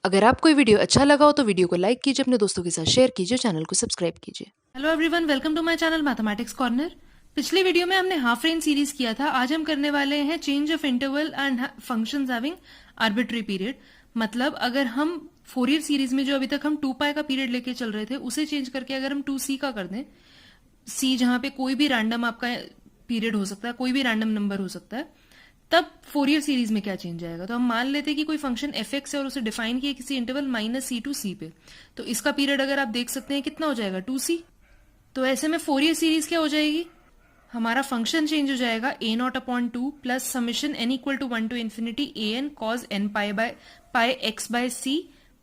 अगर आपको ये वीडियो अच्छा लगा हो तो वीडियो को लाइक कीजिए, अपने दोस्तों के साथ शेयर कीजिए, चैनल को सब्सक्राइब कीजिए। Hello everyone, welcome to my channel mathematics corner. पिछले वीडियो में हमने हाफ रेंज सीरीज किया था। आज हम करने वाले हैं change of interval and functions having arbitrary period. मतलब अगर हम फोरियर सीरीज में जो अभी तक हम 2π का पीरियड लेके चल रहे थे उसे चेंज करके अगर हम 2c का कर दें, c जहां पे कोई भी रैंडम आपका पीरियड हो सकता है, कोई भी रैंडम नंबर हो सकता है, तब फोरियर सीरीज में क्या चेंज आएगा। तो हम मान लेते हैं कि कोई फंक्शन एफ एक्स है और उसे डिफाइन किया किसी इंटरवल -c टू c पे, तो इसका पीरियड अगर आप देख सकते हैं कितना हो जाएगा 2c। तो ऐसे में फोरियर सीरीज क्या हो जाएगी, हमारा फंक्शन चेंज हो जाएगा a0/2 plus summation n equal to 1 to infinity an cos n pi x by c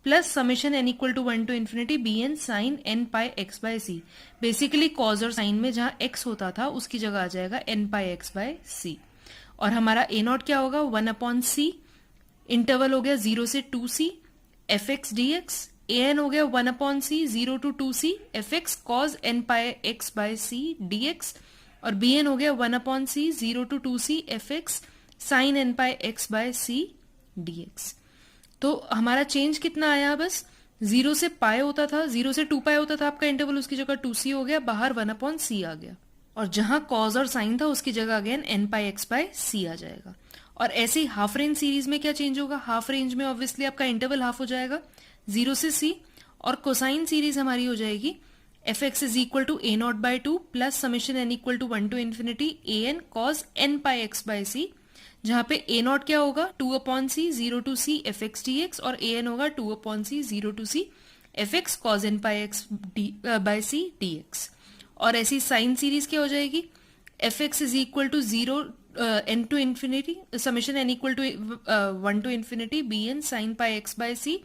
plus summation n equal to 1 to infinity bn sin n pi x by c। Basically cos और sine में जहां x होता था उसकी जगह आ जाएगा n pi x by c। और हमारा a0 क्या होगा 1/c, इंटरवल हो गया 0 से 2c f x d x, an हो गया 1/c 0 to 2c f x cos n pi x by c dx, और bn हो गया 1/c 0 to 2c f x sine n pi x by c dx। तो हमारा change कितना आया, बस 0 से पाई होता था, 0 से 2π होता था आपका इंटरवल, उसकी जगह 2c हो गया, बाहर 1/c आ गया, और जहां कॉज और साइन था उसकी जगह again n pi x by c आ जाएगा। और ऐसे ही हाफ रेंज सीरीज में क्या चेंज होगा, हाफ रेंज में ऑब्वियसली आपका इंटरवल हाफ हो जाएगा 0 से c, और कोसाइन सीरीज हमारी हो जाएगी f x is equal to a0/2 plus summation n equal to 1 to infinity an cos n pi x by c, जहां पे a0 क्या होगा 2/c 0 to c f x d x, और an होगा 2/c 0 to c f x cos n pi x by c dx। और ऐसी sine series क्या हो जाएगी, f x is equal to 0 n to infinity summation n equal to 1 to infinity bn sine pi x by c,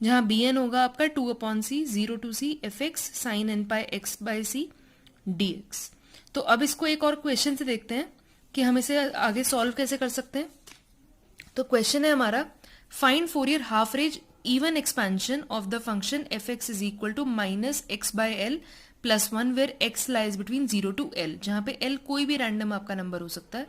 जहां bn होगा आपका 2/c 0 to c f x sine n pi x by c dx। तो अब इसको एक और question से देखते हैं कि हम इसे आगे सॉल्व कैसे कर सकते हैं। तो क्वेश्चन है हमारा, find Fourier half range even expansion of the function f x is equal to -x by l plus 1 where x lies between 0 to l, जहां पे l कोई भी रैंडम आपका नंबर हो सकता है।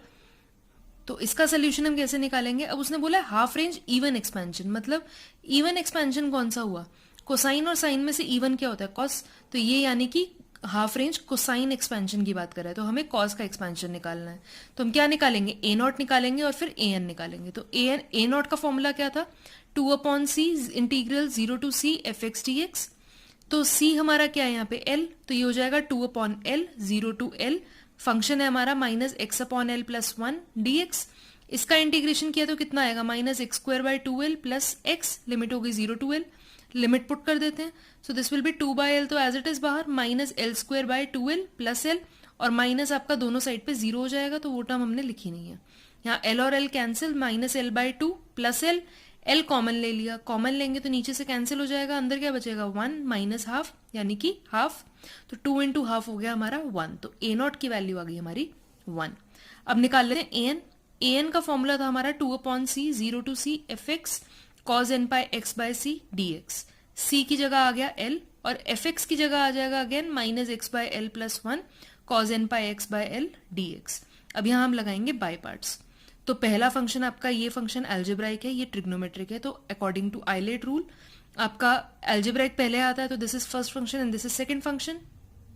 तो इसका सोल्यूशन हम कैसे निकालेंगे। अब उसने बोला हाफ रेंज इवन एक्सपेंशन, मतलब इवन एक्सपेंशन कौन सा हुआ, कोसाइन और साइन में से इवन क्या होता है, कॉस। तो ये यानी कि हाफ रेंज कोसाइन एक्सपेंशन की बात कर रहा है, तो हमें कॉस का एक्सपेंशन निकालना है। तो हम क्या निकालेंगे, a0 निकालेंगे और फिर an निकालेंगे। तो a0 का फॉर्मूला क्या था 2/c integral 0 to c f x d x. तो c हमारा क्या है यहाँ पे l, तो ये हो जाएगा 2/l 0 टू l, फंक्शन है हमारा -x/l प्लस 1 dx। इसका इंटीग्रेशन किया तो कितना आएगा -x² bye 2l plus x, limit हो गई 0 टू l, लिमिट पुट कर देते हैं। So this will be 2/l, तो एज इट इज बाहर -l² by 2l plus l, और माइनस आपका दोनों साइड पे 0 हो जाएगा, तो वो टर्म हमने लिखी नहीं है। यहाँ l और l cancel, -l/2 plus l, l common ले लिया, कॉमन लेंगे तो नीचे से कैंसिल हो जाएगा, अंदर क्या बचेगा 1 माइनस हाफ यानी कि हाफ, तो 2 इंटू हाफ हो गया हमारा 1, तो a0 की वैल्यू आ गई हमारी 1। अब निकाल लेते हैं an का फॉर्मूला था हमारा 2/c 0 to c f x cos n pi x by c dx। c की जगह आ गया l, और एफ एक्स की जगह आ जाएगा again -x by l plus 1 cos n pi x by l dx। अब यहाँ हम लगाएंगे बाय पार्ट्स। तो पहला फंक्शन आपका ये फंक्शन एल्जेब्राइक है, ये ट्रिग्नोमेट्रिक है, तो अकॉर्डिंग टू आइलेट रूल आपका एल्जेब्राइक पहले आता है, तो this is first function and this is second function.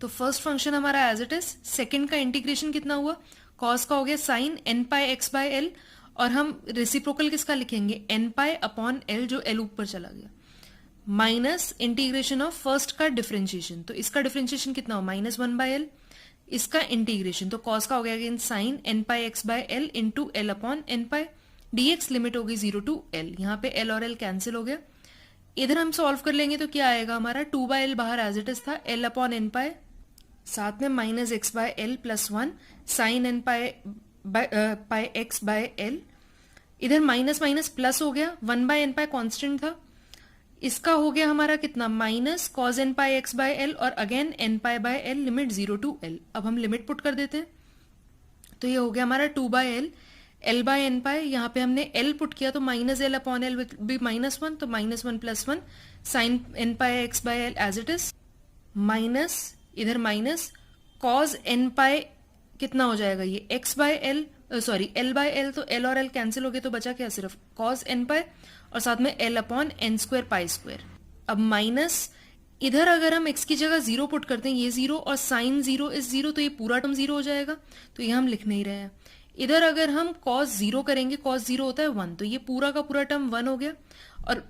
तो फर्स्ट फंक्शन हमारा एज इट इज, सेकंड का इंटीग्रेशन कितना हुआ, कॉस का हो गया sign n pi x by l, और हम रेसिप्रोकल किसका लिखेंगे n पाई अपॉन l, जो l ऊपर चला गया, माइनस इंटीग्रेशन ऑफ फर्स्ट का डिफरेंशिएशन, तो इसका डिफरेंशिएशन कितना हो -1 बाय l, इसका इंटीग्रेशन तो कॉस का हो गया again sine n pi x by l into l upon n pi dx, limit हो गई 0 टू l, यहाँ पे l और l कैंसिल हो गया। इधर हम सॉल्व कर लेंगे तो क्या आएगा हमारा 2/l बाहर एज इट इज था, l अपॉन n पाई, साथ में -x by l plus 1 sine n pi x by l, इधर माइनस माइनस प्लस हो गया, 1/n पाई कॉन्स्टेंट था, इसका हो गया हमारा कितना minus cos n pi x by l, और again n pi by l, limit 0 to l। अब हम लिमिट पुट कर देते हैं, तो ये हो गया हमारा 2/l l बाय n पाई, यहाँ पे हमने l पुट किया तो -l अपॉन l भी -1, तो -1 plus 1 sine n pi x by l as it is, minus इधर माइनस कॉज n पाई कितना हो जाएगा ये x by l, sorry l by l, तो l और l कैंसिल हो गए तो बचा क्या सिर्फ cos n पाई, और साथ में l upon N square pi square. अब माइनस इधर अगर हम x की जगह 0 पुट करते हैं, ये 0 और साइन 0 इज 0, तो ये पूरा टर्म 0 हो जाएगा, तो ये हम लिख नहीं रहे हैं। इधर अगर हम cos 0 करेंगे, cos 0 होता है 1, तो ये पूरा का पूरा टर्म 1 हो गया। और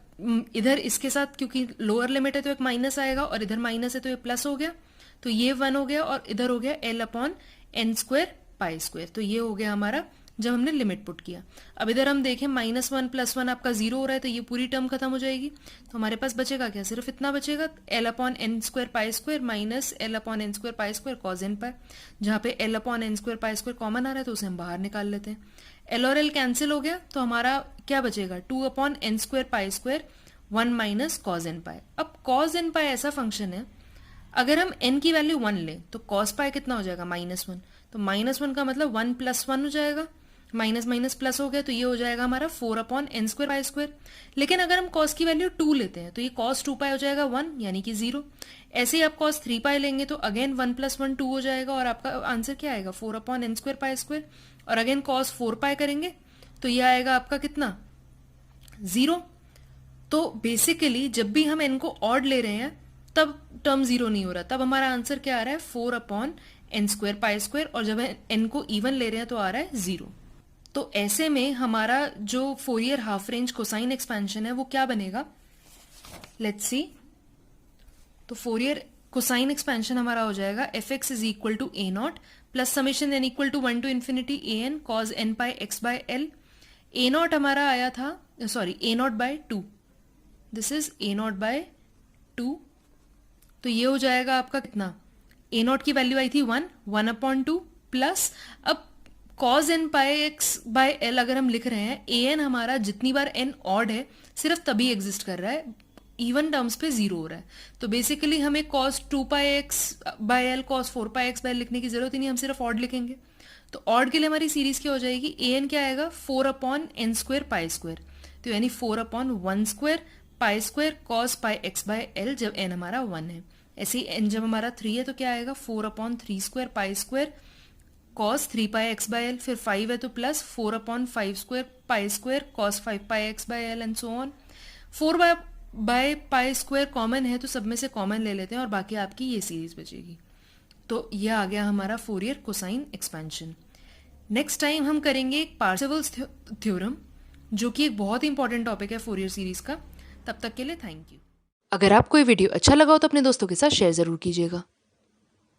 इधर इसके साथ क्योंकि लोअर लिमिट है तो एक माइनस आएगा, और इधर माइनस है तो ये प्लस हो गया, तो ये 1 हो गया, और इधर हो गया l upon N square pi square. तो ये हो गया हमारा जब हमने लिमिट पुट किया। अब इधर हम देखें -1 + 1 आपका 0 हो रहा है, तो ये पूरी टर्म खत्म हो जाएगी। तो हमारे पास बचेगा क्या, सिर्फ इतना बचेगा, L upon N square pi square minus L upon N square pi square cos N pi. जहाँ पे L upon N square pi square common आ रहा है तो उसे हम बाहर निकाल लेते हैं। एल और एल कैंसिल हो गया, तो हमारा क्या बचेगा, 2 upon N square pi square 1 minus cos N pi. अब कॉज एन पाई ऐसा फंक्शन है, अगर हम n की वैल्यू 1 लें तो कॉस पाई कितना हो जाएगा, -1। तो -1 का मतलब 1 + 1 हो जाएगा, माइनस माइनस प्लस हो गया, तो ये हो जाएगा हमारा 4 upon N square pi square. लेकिन अगर हम कॉस की वैल्यू 2 लेते हैं तो ये कॉस 2 पाई हो जाएगा 1, यानी कि 0। ऐसे ही आप कॉस 3 पाई लेंगे तो अगेन 1 + 1 2 हो जाएगा, और आपका आंसर क्या आएगा, 4 upon N square pi square. और अगेन कॉस 4 पाई करेंगे तो ये आएगा आपका कितना, 0। तो बेसिकली जब भी हम एन को ऑड ले रहे हैं तब टर्म 0 नहीं हो रहा, तब हमारा आंसर क्या आ रहा है, 4 upon N square pi square. और जब एन को इवन ले रहे हैं तो आ रहा है 0। तो ऐसे में हमारा जो Fourier half range cosine expansion है वो क्या बनेगा, लेट्स सी। तो फोरियर कोसाइन एक्सपेंशन हमारा हो जाएगा fx is equal to a naught plus summation n equal to 1 to infinity an cos n pi x by l। a naught हमारा आया था, sorry a naught by 2, this is a naught by 2। तो ये हो जाएगा आपका कितना, a naught की वैल्यू आई थी 1 अपॉन 2 प्लस, अब cos n pi x by l अगर हम लिख रहे हैं, an हमारा जितनी बार n ऑड है सिर्फ तभी एग्जिस्ट कर रहा है, इवन टर्म्स पे 0 हो रहा है। तो बेसिकली हमें cos 2 pi x by l cos 4 pi x by l लिखने की जरूरत ही नहीं, हम सिर्फ ऑड लिखेंगे। तो ऑड के लिए हमारी सीरीज क्या हो जाएगी, an क्या आएगा, 4 upon N square pi square, तो यानी 4 upon 1 square pi square cos pi x by l जब n हमारा 1 है। ऐसे ही n जब हमारा 3 है तो क्या आएगा, 4 upon 3 square pi square cos 3 pi x by l, फिर 5 है तो plus 4 upon 5 square pi square cos 5 pi x by l and so on. 4 by pi square common है तो सब में से कॉमन ले लेते हैं और बाकी आपकी ये सीरीज बचेगी। तो ये आ गया हमारा Fourier cosine expansion. Next time हम करेंगे एक पार्सेवल्स थ्योरम, जो कि एक बहुत ही इंपॉर्टेंट टॉपिक है फोरियर सीरीज का। तब तक के लिए थैंक यू। अगर आपको ये वीडियो अच्छा लगा हो तो अपने दोस्तों के साथ शेयर जरूर कीजिएगा।